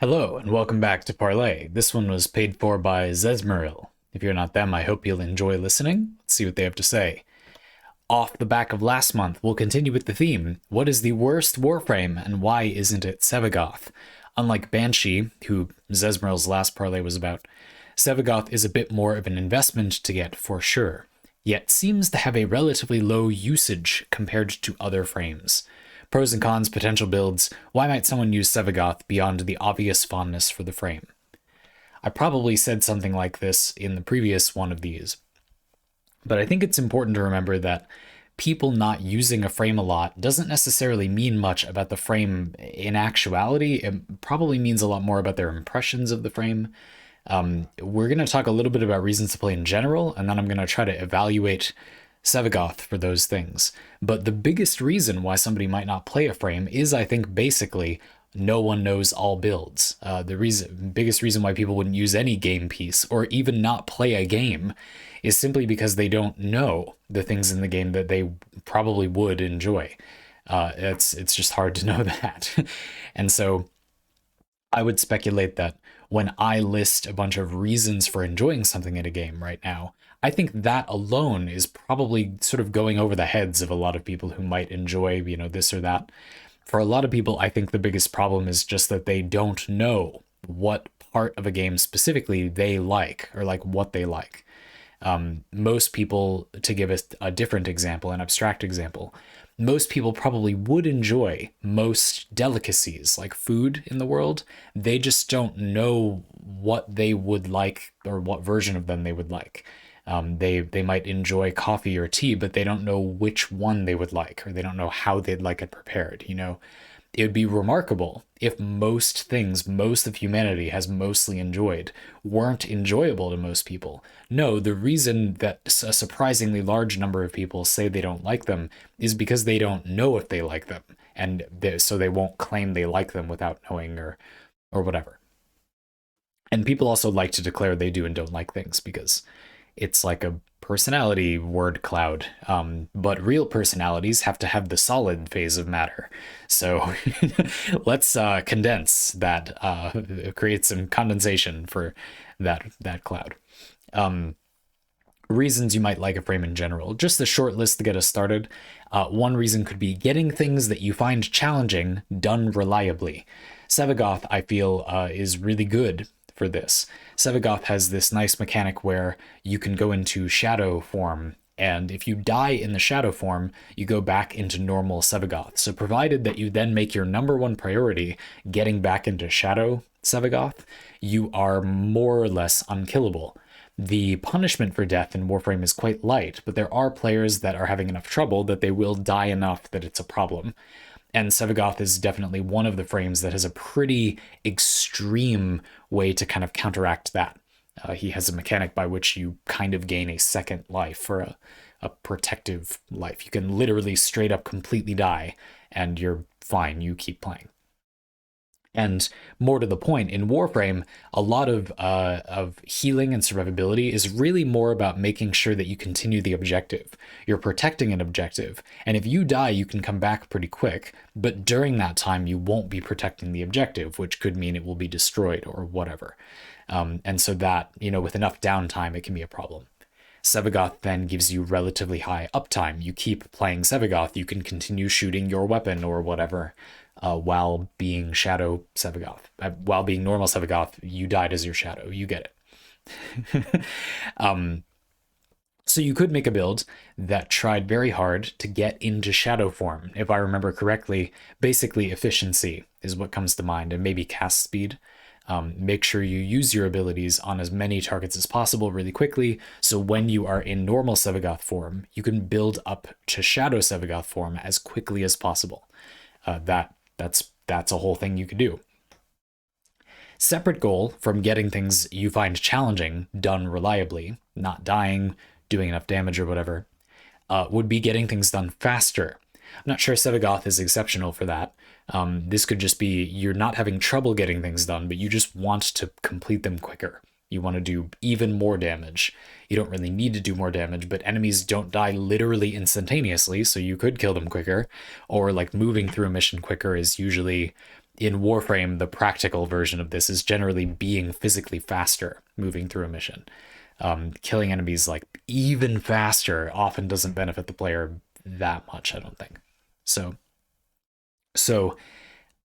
Hello, and welcome back to Parley. This one was paid for by Zezmeril. If you're not them, I hope you'll enjoy listening. Let's see what they have to say. Off the back of last month, we'll continue with the theme. What is the worst warframe, and why isn't it Sevagoth? Unlike Banshee, who Zezmeril's last Parley was about, Sevagoth is a bit more of an investment to get for sure, yet seems to have a relatively low usage compared to other frames. Pros and cons, potential builds. Why might someone use Sevagoth beyond the obvious fondness for the frame? I probably said something like this in the previous one of these, but I think it's important to remember that people not using a frame a lot doesn't necessarily mean much about the frame in actuality. It probably means a lot more about their impressions of the frame. We're going to talk a little bit about reasons to play in general, and then I'm going to try to evaluate Sevagoth for those things. But the biggest reason why somebody might not play a frame is, I think, basically no one knows all builds. The biggest reason why people wouldn't use any game piece or even not play a game is simply because they don't know the things in the game that they probably would enjoy. It's just hard to know that. And so I would speculate that when I list a bunch of reasons for enjoying something in a game right now, I think that alone is probably sort of going over the heads of a lot of people who might enjoy, this or that. For a lot of people, I think the biggest problem is just that they don't know what part of a game specifically they like, or like what they like. Most people, to give a different example, an abstract example, most people probably would enjoy most delicacies like food in the world. They just don't know what they would like or what version of them they would like. They might enjoy coffee or tea, but they don't know which one they would like, or they don't know how they'd like it prepared. It would be remarkable if most things most of humanity has mostly enjoyed weren't enjoyable to most people. No, the reason that a surprisingly large number of people say they don't like them is because they don't know if they like them, and so they won't claim they like them without knowing or whatever. And people also like to declare they do and don't like things because it's like a personality word cloud. But real personalities have to have the solid phase of matter. So let's condense that, create some condensation for that cloud. Reasons you might like a frame in general. Just a short list to get us started. One reason could be getting things that you find challenging done reliably. Sevagoth, I feel, is really good for this. Sevagoth has this nice mechanic where you can go into shadow form, and if you die in the shadow form, you go back into normal Sevagoth. So provided that you then make your number one priority getting back into shadow Sevagoth, you are more or less unkillable. The punishment for death in Warframe is quite light, but there are players that are having enough trouble that they will die enough that it's a problem. And Sevagoth is definitely one of the frames that has a pretty extreme way to kind of counteract that. He has a mechanic by which you kind of gain a second life, or a protective life. You can literally straight up completely die, and you're fine. You keep playing. And more to the point, in Warframe, a lot of healing and survivability is really more about making sure that you continue the objective. You're protecting an objective, and if you die, you can come back pretty quick, but during that time, you won't be protecting the objective, which could mean it will be destroyed or whatever. And so that, with enough downtime, it can be a problem. Sevagoth then gives you relatively high uptime. You keep playing Sevagoth, you can continue shooting your weapon or whatever, while being Shadow Sevagoth. While being normal Sevagoth, you died as your Shadow. You get it. So you could make a build that tried very hard to get into Shadow form. If I remember correctly, basically efficiency is what comes to mind, and maybe cast speed. Make sure you use your abilities on as many targets as possible really quickly, so when you are in normal Sevagoth form, you can build up to Shadow Sevagoth form as quickly as possible. That's a whole thing you could do. Separate goal from getting things you find challenging done reliably, not dying, doing enough damage or whatever, would be getting things done faster. I'm not sure Sevagoth is exceptional for that. This could just be you're not having trouble getting things done, but you just want to complete them quicker. You want to do even more damage. You don't really need to do more damage, but enemies don't die literally instantaneously, so you could kill them quicker. Or like moving through a mission quicker is usually in Warframe, the practical version of this is generally being physically faster moving through a mission. Killing enemies like even faster often doesn't benefit the player that much, I don't think.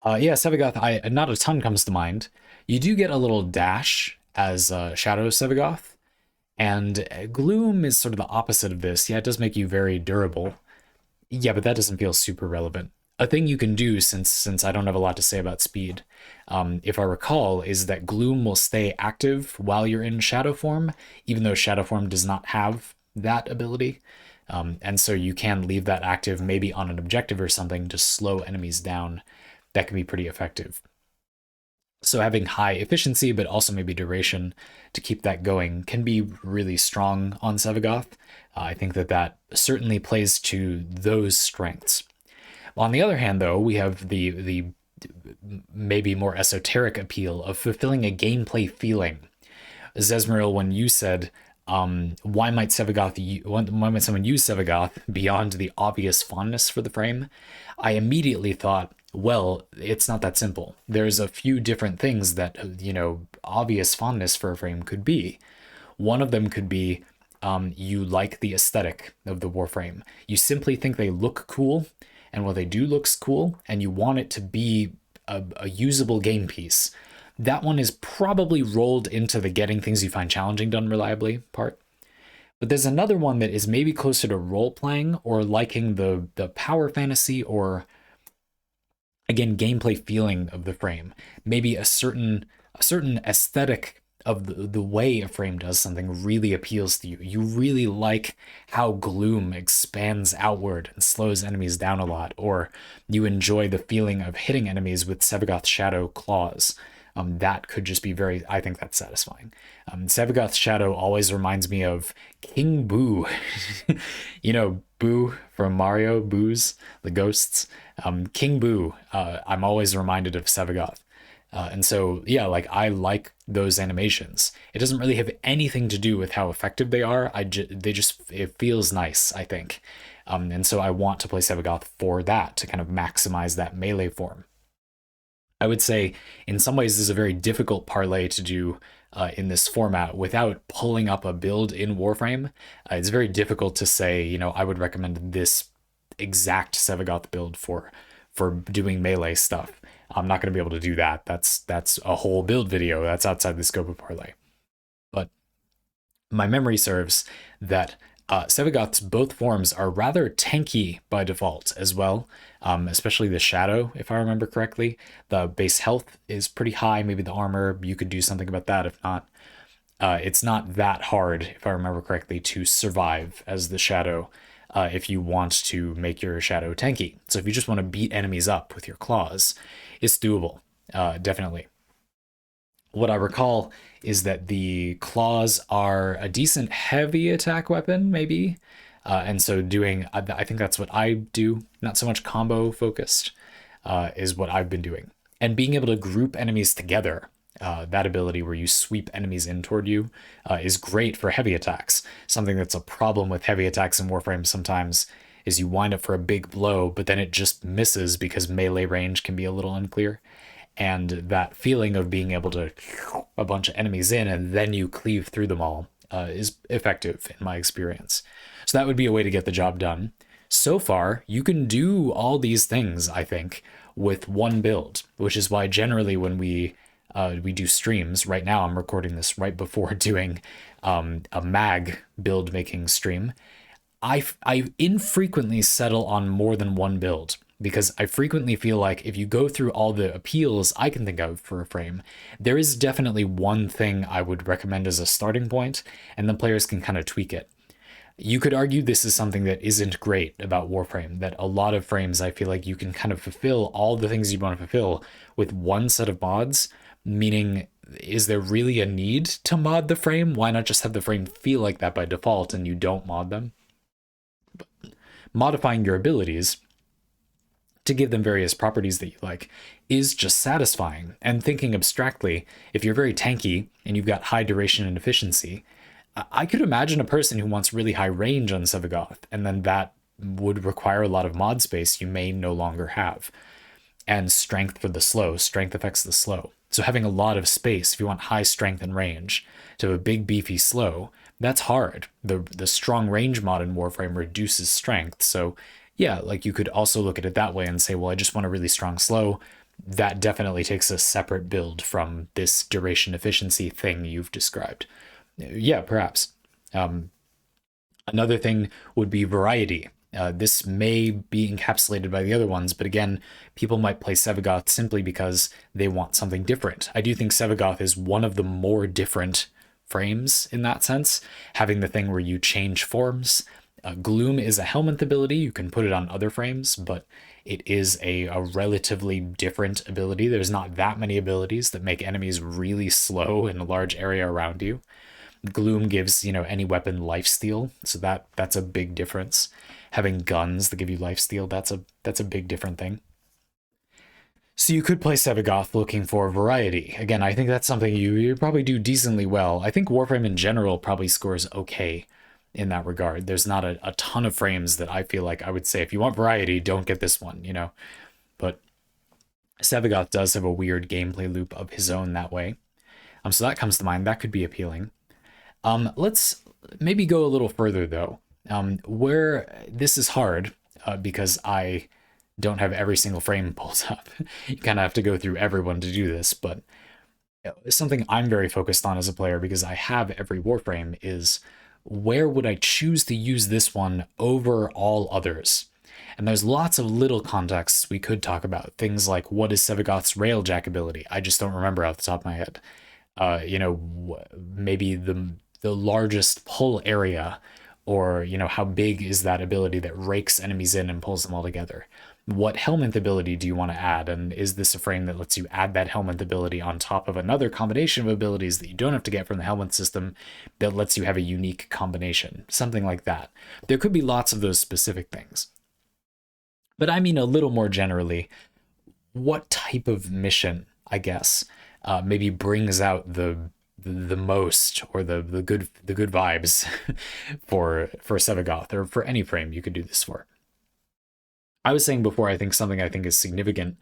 Yeah, Sevagoth, not a ton comes to mind. You do get a little dash as Shadow Sevagoth, and Gloom is sort of the opposite of this. Yeah, it does make you very durable. Yeah, but that doesn't feel super relevant. A thing you can do, since I don't have a lot to say about speed, if I recall, is that Gloom will stay active while you're in Shadow form, even though Shadow form does not have that ability. And so you can leave that active maybe on an objective or something to slow enemies down. That can be pretty effective. So having high efficiency, but also maybe duration to keep that going can be really strong on Sevagoth. I think that certainly plays to those strengths. On the other hand, though, we have the maybe more esoteric appeal of fulfilling a gameplay feeling. Zezmeril, when you said, why might someone use Sevagoth beyond the obvious fondness for the frame? I immediately thought, well, it's not that simple. There's a few different things that, obvious fondness for a frame could be. One of them could be you like the aesthetic of the Warframe. You simply think they look cool, and what they do looks cool, and you want it to be a usable game piece. That one is probably rolled into the getting things you find challenging done reliably part. But there's another one that is maybe closer to role-playing or liking the power fantasy or, again, gameplay feeling of the frame. Maybe a certain aesthetic of the way a frame does something really appeals to you. You really like how Gloom expands outward and slows enemies down a lot, or you enjoy the feeling of hitting enemies with Sevagoth's Shadow claws. That could just be I think that's satisfying. Sevagoth's Shadow always reminds me of King Boo. Boo from Mario, Boos, the ghosts. King Boo, I'm always reminded of Sevagoth. And so, yeah, I like those animations. It doesn't really have anything to do with how effective they are. It feels nice, I think. And so I want to play Sevagoth for that, to kind of maximize that melee form. I would say in some ways this is a very difficult parlay to do in this format without pulling up a build in Warframe. It's very difficult to say, I would recommend this exact Sevagoth build for doing melee stuff. I'm not going to be able to do that. That's a whole build video. That's outside the scope of parlay. But my memory serves that Sevagoth's both forms are rather tanky by default as well, especially the Shadow, if I remember correctly. The base health is pretty high. Maybe the armor, you could do something about that. If not, it's not that hard, if I remember correctly, to survive as the Shadow if you want to make your Shadow tanky. So if you just want to beat enemies up with your claws, it's doable, definitely. What I recall is that the claws are a decent heavy attack weapon, maybe. And so I think that's what I do, not so much combo focused, is what I've been doing. And being able to group enemies together, that ability where you sweep enemies in toward you, is great for heavy attacks. Something that's a problem with heavy attacks in Warframe sometimes is you wind up for a big blow, but then it just misses because melee range can be a little unclear. And that feeling of being able to a bunch of enemies in and then you cleave through them all is effective in my experience. So that would be a way to get the job done. So far, you can do all these things, I think, with one build, which is why generally when we do streams, right now I'm recording this right before doing a mag build making stream, I infrequently settle on more than one build. Because I frequently feel like if you go through all the appeals I can think of for a frame, there is definitely one thing I would recommend as a starting point, and then players can kind of tweak it. You could argue this is something that isn't great about Warframe, that a lot of frames I feel like you can kind of fulfill all the things you want to fulfill with one set of mods, meaning, is there really a need to mod the frame? Why not just have the frame feel like that by default and you don't mod them? But modifying your abilities to give them various properties that you like is just satisfying. And thinking abstractly, if you're very tanky and you've got high duration and efficiency, I could imagine a person who wants really high range on Sevagoth, and then that would require a lot of mod space you may no longer have. and strength for the slow. Strength affects the slow. So having a lot of space, if you want high strength and range, to a big beefy slow, that's hard. The strong range mod in Warframe reduces strength. So yeah, like you could also look at it that way and say, well, I just want a really strong slow. That definitely takes a separate build from this duration efficiency thing you've described. Yeah, perhaps. Another thing would be variety. This may be encapsulated by the other ones, but again, people might play Sevagoth simply because they want something different. I do think Sevagoth is one of the more different frames in that sense, having the thing where you change forms. Gloom is a Helminth ability. You can put it on other frames, but it is a relatively different ability. There's not that many abilities that make enemies really slow in a large area around you. Gloom gives, any weapon lifesteal, so that's a big difference. Having guns that give you lifesteal, that's a big different thing. So you could play Sevagoth looking for variety. Again, I think that's something you probably do decently well. I think Warframe in general probably scores okay in that regard. There's not a ton of frames that I feel like I would say, if you want variety, don't get this one, But Sevagoth does have a weird gameplay loop of his own that way. So that comes to mind. That could be appealing. Let's maybe go a little further, though, where this is hard because I don't have every single frame pulled up. You kind of have to go through everyone to do this, but something I'm very focused on as a player, because I have every Warframe, is where would I choose to use this one over all others? And there's lots of little contexts we could talk about. Things like, what is Sevagoth's railjack ability? I just don't remember off the top of my head. Maybe the largest pull area, or how big is that ability that rakes enemies in and pulls them all together? What Helminth ability do you want to add, and is this a frame that lets you add that Helminth ability on top of another combination of abilities that you don't have to get from the Helminth system that lets you have a unique combination? Something like that. There could be lots of those specific things, but I mean a little more generally, what type of mission, I guess, maybe brings out the most, or the good vibes for Sevagoth, or for any frame you could do this for. I was saying before, I think something I think is significant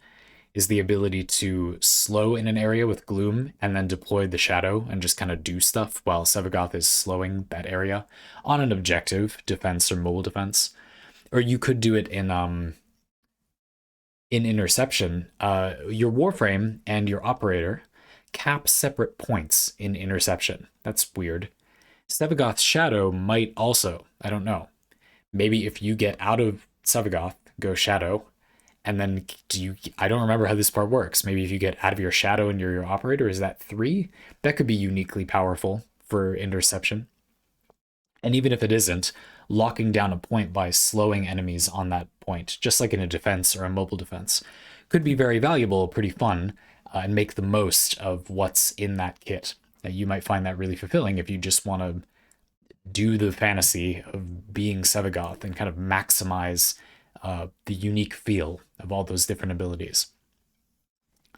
is the ability to slow in an area with Gloom and then deploy the Shadow and just kind of do stuff while Sevagoth is slowing that area on an objective, defense or mobile defense. Or you could do it in Interception. Your Warframe and your Operator cap separate points in Interception. That's weird. Sevagoth's Shadow might also. I don't know. Maybe if you get out of Sevagoth, go Shadow, and then I don't remember how this part works. Maybe if you get out of your Shadow and your Operator, is that 3? That could be uniquely powerful for Interception. And even if it isn't, locking down a point by slowing enemies on that point, just like in a defense or a mobile defense, could be very valuable, pretty fun, and make the most of what's in that kit. You might find that really fulfilling if you just want to do the fantasy of being Sevagoth and kind of maximize the unique feel of all those different abilities.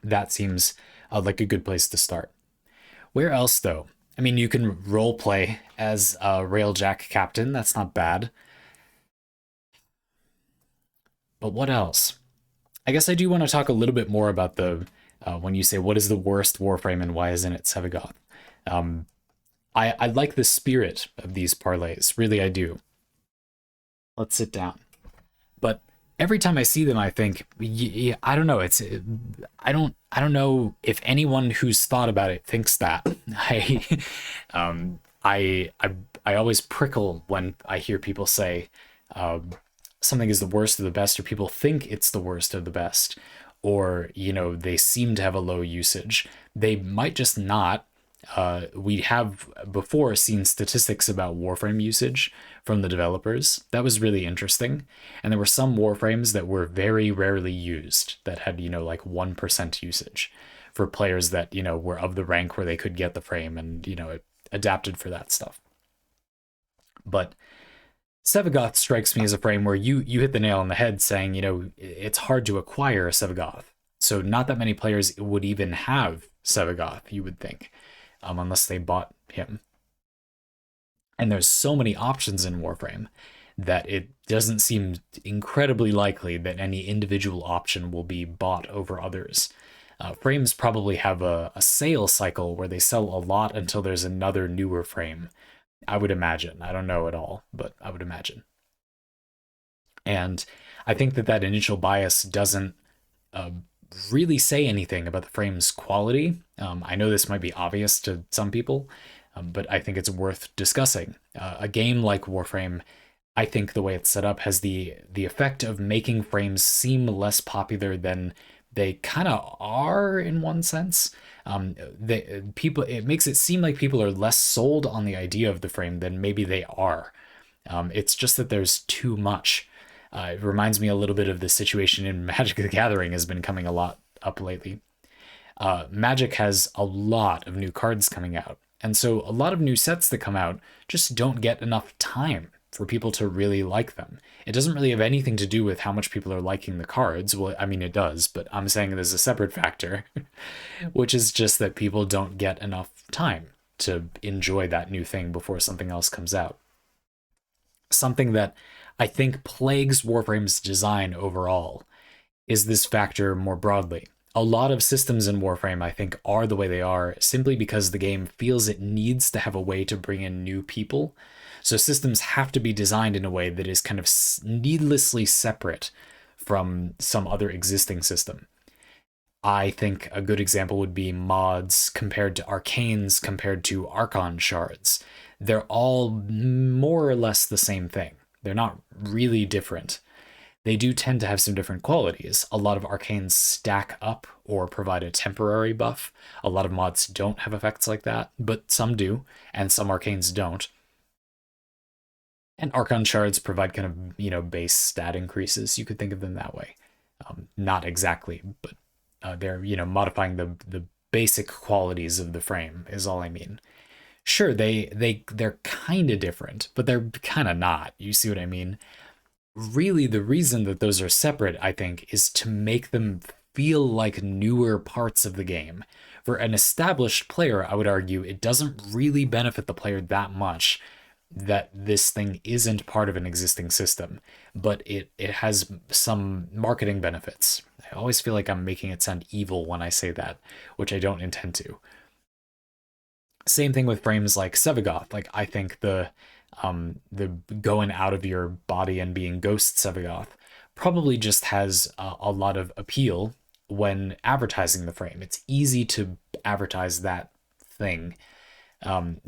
That seems like a good place to start. Where else, though? I mean, you can role play as a Railjack captain. That's not bad. But what else? I guess I do want to talk a little bit more about the when you say what is the worst Warframe and why isn't it Sevagoth. I like the spirit of these parlays. Really, I do. Let's sit down. But every time I see them, I think, yeah, I don't know. I don't know if anyone who's thought about it thinks that. I always prickle when I hear people say something is the worst of the best, or people think it's the worst of the best, or they seem to have a low usage. They might just not. We have before seen statistics about Warframe usage from the developers. That was really interesting. And there were some Warframes that were very rarely used that had, like 1% usage for players that, were of the rank where they could get the frame and, it adapted for that stuff. But Sevagoth strikes me as a frame where you hit the nail on the head saying, it's hard to acquire a Sevagoth. So not that many players would even have Sevagoth, you would think. Unless they bought him. And there's so many options in Warframe that it doesn't seem incredibly likely that any individual option will be bought over others. Frames probably have a sale cycle where they sell a lot until there's another newer frame. I would imagine. I don't know at all, but I would imagine. And I think that that initial bias doesn't uh, really say anything about the frame's quality. I know this might be obvious to some people, but I think it's worth discussing. A game like Warframe, I think the way it's set up has the effect of making frames seem less popular than they kind of are in one sense. It makes it seem like people are less sold on the idea of the frame than maybe they are. It's just that there's too much. It reminds me a little bit of the situation in Magic the Gathering has been coming a lot up lately. Magic has a lot of new cards coming out. And so a lot of new sets that come out just don't get enough time for people to really like them. It doesn't really have anything to do with how much people are liking the cards. Well, I mean, it does, but I'm saying there's a separate factor, which is just that people don't get enough time to enjoy that new thing before something else comes out. Something that I think plagues Warframe's design overall is this factor more broadly. A lot of systems in Warframe, I think, are the way they are simply because the game feels it needs to have a way to bring in new people. So systems have to be designed in a way that is kind of needlessly separate from some other existing system. I think a good example would be mods compared to arcanes compared to archon shards. They're all more or less the same thing. They're not really different. They do tend to have some different qualities. A lot of arcanes stack up or provide a temporary buff. A lot of mods don't have effects like that, but some do, and some arcanes don't. And archon shards provide kind of, base stat increases. You could think of them that way. Not exactly, but they're, modifying the basic qualities of the frame is all I mean. Sure, they're kind of different, but they're kind of not. You see what I mean? Really, the reason that those are separate, I think, is to make them feel like newer parts of the game. For an established player, I would argue it doesn't really benefit the player that much that this thing isn't part of an existing system, but it has some marketing benefits. I always feel like I'm making it sound evil when I say that, which I don't intend to. Same thing with frames like Sevagoth. Like I think the going out of your body and being Ghost Sevagoth probably just has a lot of appeal when advertising the frame. It's easy to advertise that thing.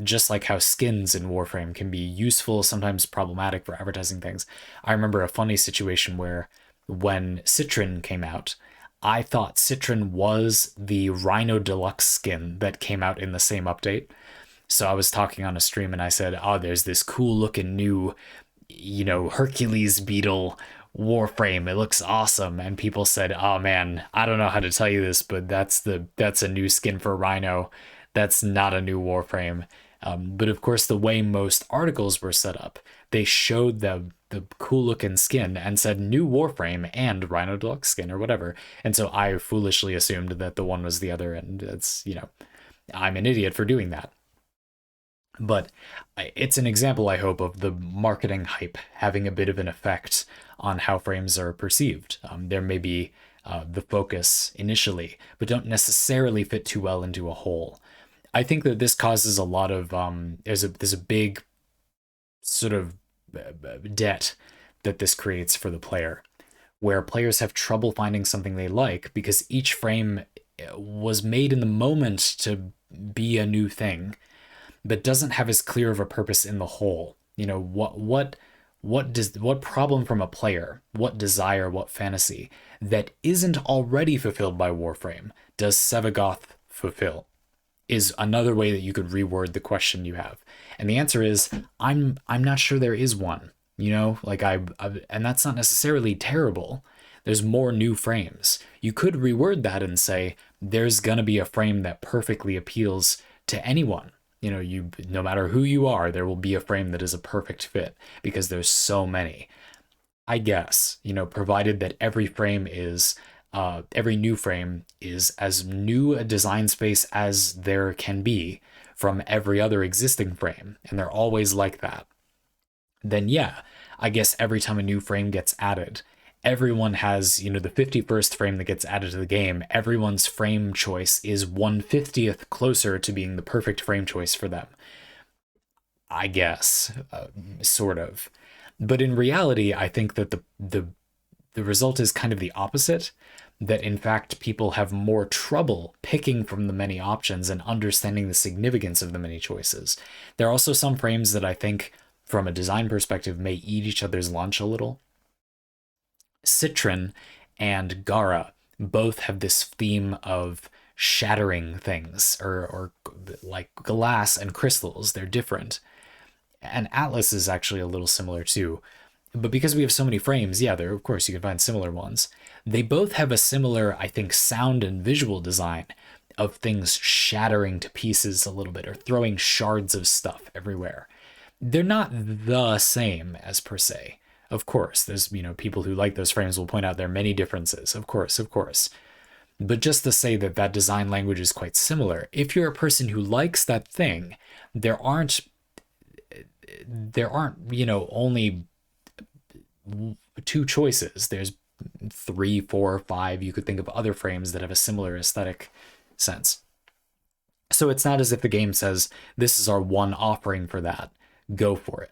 Just like how skins in Warframe can be useful, sometimes problematic for advertising things. I remember a funny situation where when Citron came out, I thought Citron was the Rhino Deluxe skin that came out in the same update. So I was talking on a stream and I said, oh, there's this cool looking new, Hercules beetle Warframe. It looks awesome. And people said, oh man, I don't know how to tell you this, but that's a new skin for Rhino. That's not a new Warframe. But of course, the way most articles were set up, they showed the cool looking skin and said new Warframe and Rhino Deluxe skin or whatever. And so I foolishly assumed that the one was the other. And it's, I'm an idiot for doing that. But it's an example, I hope, of the marketing hype having a bit of an effect on how frames are perceived. There may be the focus initially, but don't necessarily fit too well into a whole. I think that this causes a lot of there's a big sort of debt that this creates for the player, where players have trouble finding something they like because each frame was made in the moment to be a new thing, but doesn't have as clear of a purpose in the whole. What problem from a player, what desire, what fantasy that isn't already fulfilled by Warframe does Sevagoth fulfill? Is another way that you could reword the question you have. And the answer is I'm not sure there is one. And that's not necessarily terrible. There's more new frames. You could reword that and say there's gonna be a frame that perfectly appeals to anyone. No matter who you are, there will be a frame that is a perfect fit because there's so many. I guess, provided that every new frame is as new a design space as there can be from every other existing frame, and they're always like that. then yeah, I guess every time a new frame gets added, everyone has, the 51st frame that gets added to the game, everyone's frame choice is 1/50th closer to being the perfect frame choice for them. I guess, sort of. But in reality, I think that the result is kind of the opposite. That in fact, people have more trouble picking from the many options and understanding the significance of the many choices. There are also some frames that I think, from a design perspective, may eat each other's lunch a little. Citron and Gara both have this theme of shattering things, or like glass and crystals. They're different. And Atlas is actually a little similar too. But because we have so many frames, yeah, there, of course, you can find similar ones. They both have a similar, I think, sound and visual design of things shattering to pieces a little bit or throwing shards of stuff everywhere. They're not the same as per se. Of course, there's, people who like those frames will point out there are many differences. Of course, of course. But just to say that that design language is quite similar, if you're a person who likes that thing, there aren't only two choices. There's 3, 4, 5. You could think of other frames that have a similar aesthetic sense. So it's not as if the game says, this is our one offering for that. Go for it.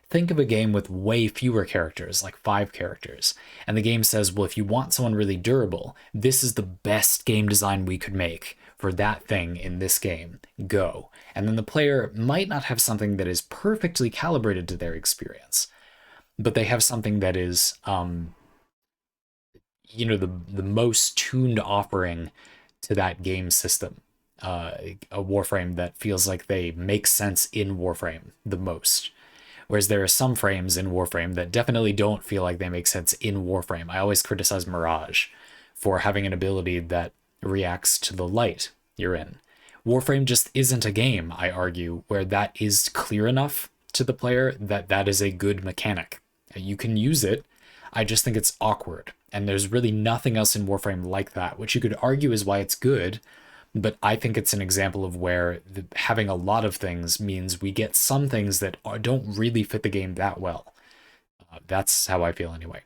Think of a game with way fewer characters, like 5 characters, and the game says, well, if you want someone really durable, this is the best game design we could make for that thing in this game. Go. And then the player might not have something that is perfectly calibrated to their experience, but they have something that is, the most tuned offering to that game system. A Warframe that feels like they make sense in Warframe the most. Whereas there are some frames in Warframe that definitely don't feel like they make sense in Warframe. I always criticize Mirage for having an ability that reacts to the light you're in. Warframe just isn't a game, I argue, where that is clear enough to the player that that is a good mechanic. You can use it. I just think it's awkward. And there's really nothing else in Warframe like that, which you could argue is why it's good. But I think it's an example of where having a lot of things means we get some things that don't really fit the game that well. That's how I feel anyway.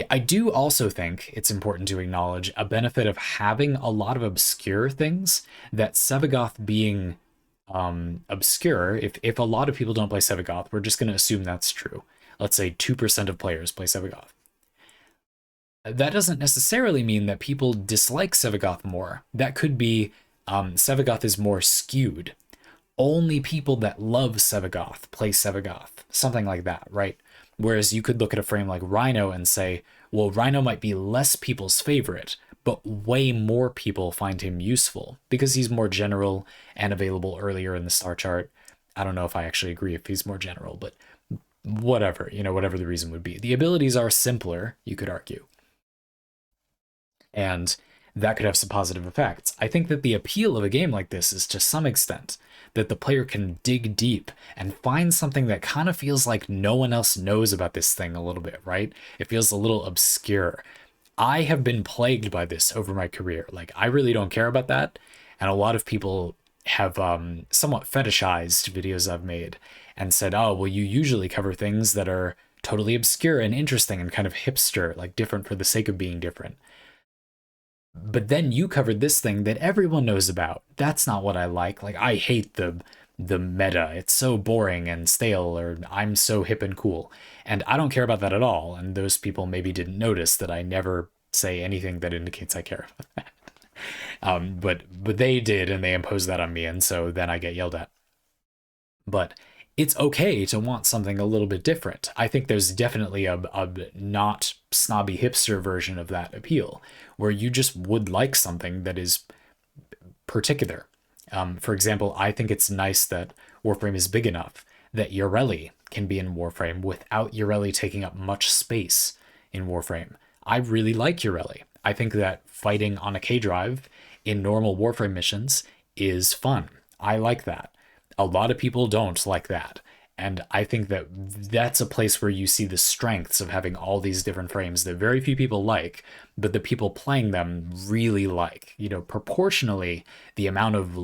I do also think it's important to acknowledge a benefit of having a lot of obscure things, that Sevagoth being obscure, if a lot of people don't play Sevagoth, we're just going to assume that's true. Let's say 2% of players play Sevagoth. That doesn't necessarily mean that people dislike Sevagoth more. That could be Sevagoth is more skewed. Only people that love Sevagoth play Sevagoth. Something like that, right? Whereas you could look at a frame like Rhino and say, well, Rhino might be less people's favorite, but way more people find him useful because he's more general and available earlier in the star chart. I don't know if I actually agree if he's more general, but whatever, whatever the reason would be. The abilities are simpler, you could argue. And that could have some positive effects. I think that the appeal of a game like this is to some extent that the player can dig deep and find something that kind of feels like no one else knows about this thing a little bit, right? It feels a little obscure. I have been plagued by this over my career. Like, I really don't care about that. And a lot of people have somewhat fetishized videos I've made and said, oh, well, you usually cover things that are totally obscure and interesting and kind of hipster, like different for the sake of being different. But then you covered this thing that everyone knows about. That's not what I like. Like, I hate the meta. It's so boring and stale, or I'm so hip and cool. And I don't care about that at all. And those people maybe didn't notice that I never say anything that indicates I care about that. But they did, and they imposed that on me, and so then I get yelled at. But it's okay to want something a little bit different. I think there's definitely a not snobby hipster version of that appeal, where you just would like something that is particular. For example, I think it's nice that Warframe is big enough that Yoreli can be in Warframe without Yoreli taking up much space in Warframe. I really like Yoreli. I think that fighting on a K drive in normal Warframe missions is fun. I like that. A lot of people don't like that. And I think that that's a place where you see the strengths of having all these different frames that very few people like, but the people playing them really like. Proportionally, the amount of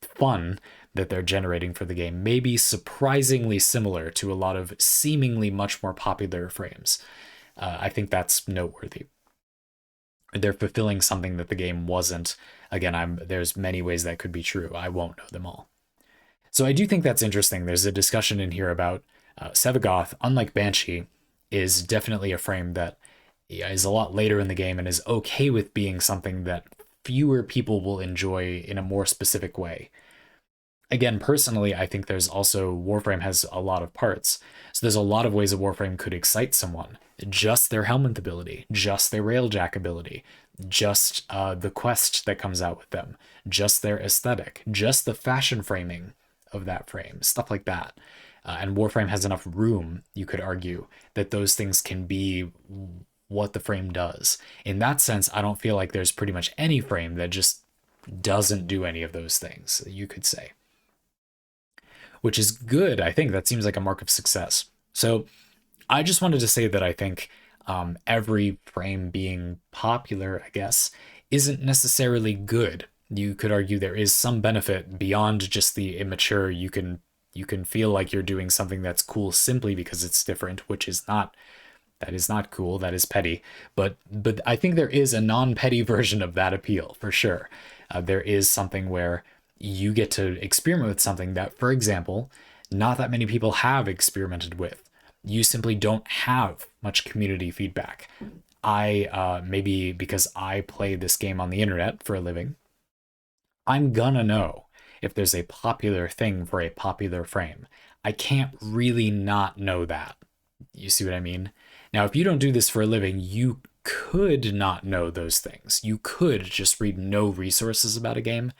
fun that they're generating for the game may be surprisingly similar to a lot of seemingly much more popular frames. I think that's noteworthy. They're fulfilling something that the game wasn't. Again, there's many ways that could be true. I won't know them all. So I do think that's interesting. There's a discussion in here about Sevagoth, unlike Banshee, is definitely a frame that is a lot later in the game and is okay with being something that fewer people will enjoy in a more specific way. Again, personally, I think there's also Warframe has a lot of parts. So there's a lot of ways a Warframe could excite someone. Just their helmet ability, just their railjack ability, just the quest that comes out with them, just their aesthetic, just the fashion framing of that frame, stuff like that. And Warframe has enough room, you could argue, that those things can be what the frame does. In that sense, I don't feel like there's pretty much any frame that just doesn't do any of those things, you could say. Which is good, I think. That seems like a mark of success. So I just wanted to say that I think every frame being popular, I guess, isn't necessarily good. You could argue there is some benefit beyond just the immature. You can feel like you're doing something that's cool simply because it's different, which is not, that is not cool. That is petty. But I think there is a non-petty version of that appeal for sure. There is something where you get to experiment with something that, for example, not that many people have experimented with. You simply don't have much community feedback. Maybe because I play this game on the internet for a living, I'm gonna know if there's a popular thing for a popular frame. I can't really not know that. You see what I mean? Now, if you don't do this for a living, you could not know those things. You could just read no resources about a game,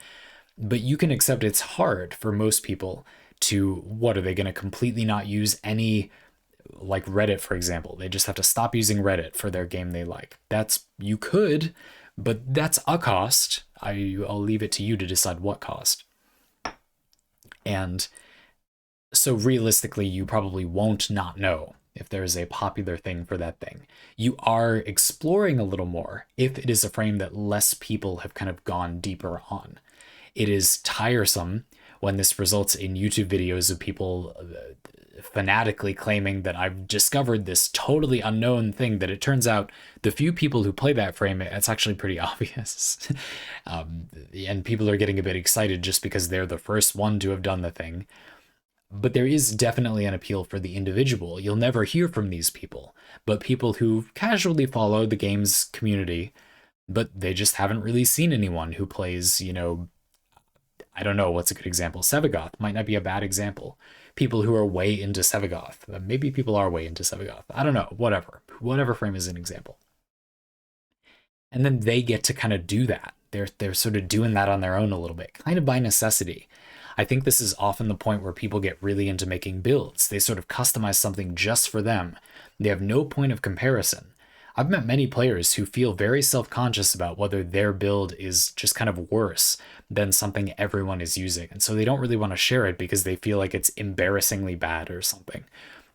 but you can accept it's hard for most people to, what are they going to completely not use any, like Reddit, for example? They just have to stop using Reddit for their game they like. You could, but that's a cost. I'll leave it to you to decide what cost. And so realistically, you probably won't not know if there is a popular thing for that thing. You are exploring a little more if it is a frame that less people have kind of gone deeper on. It is tiresome when this results in YouTube videos of people fanatically claiming that I've discovered this totally unknown thing that it turns out the few people who play that frame, it's actually pretty obvious. And people are getting a bit excited just because they're the first one to have done the thing. But there is definitely an appeal for the individual. You'll never hear from these people, but people who casually follow the game's community, but they just haven't really seen anyone who plays, I don't know, what's a good example? Sevagoth might not be a bad example. People who are way into Sevagoth. Maybe people are way into Sevagoth. I don't know, whatever. Whatever frame is an example. And then they get to kind of do that. They're sort of doing that on their own a little bit, kind of by necessity. I think this is often the point where people get really into making builds. They sort of customize something just for them. They have no point of comparison. I've met many players who feel very self-conscious about whether their build is just kind of worse than something everyone is using. And so they don't really want to share it because they feel like it's embarrassingly bad or something,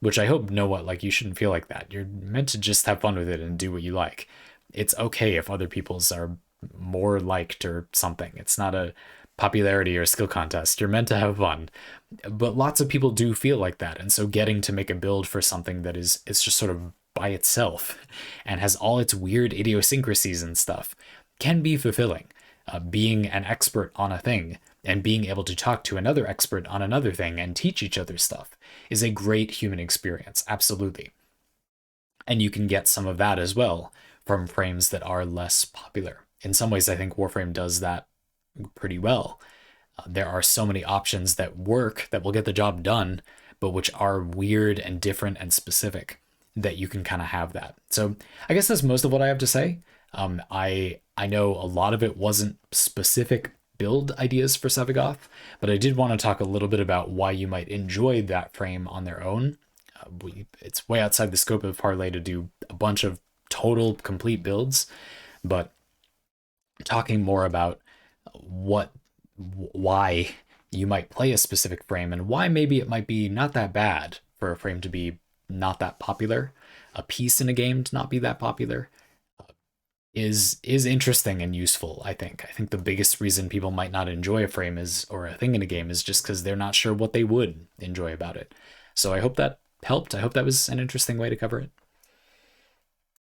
which I hope like you shouldn't feel like that. You're meant to just have fun with it and do what you like. It's okay if other people's are more liked or something. It's not a popularity or skill contest. You're meant to have fun. But lots of people do feel like that. And so getting to make a build for something that it's just sort of by itself and has all its weird idiosyncrasies and stuff can be fulfilling. Being an expert on a thing and being able to talk to another expert on another thing and teach each other stuff is a great human experience. Absolutely. And you can get some of that as well from frames that are less popular. In some ways, I think Warframe does that pretty well. There are so many options that work, that will get the job done, but which are weird and different and specific, that you can kind of have that. So I guess that's most of what I have to say. I know a lot of it wasn't specific build ideas for Sevagoth, but I did want to talk a little bit about why you might enjoy that frame on their own. It's way outside the scope of Parley to do a bunch of total complete builds, but talking more about why you might play a specific frame and why maybe it might be not that bad for a frame to be not that popular, a piece in a game to not be that popular. is interesting and useful, I think. I think the biggest reason people might not enjoy a frame is or a thing in a game is just because they're not sure what they would enjoy about it. So I hope that helped. I hope that was an interesting way to cover it.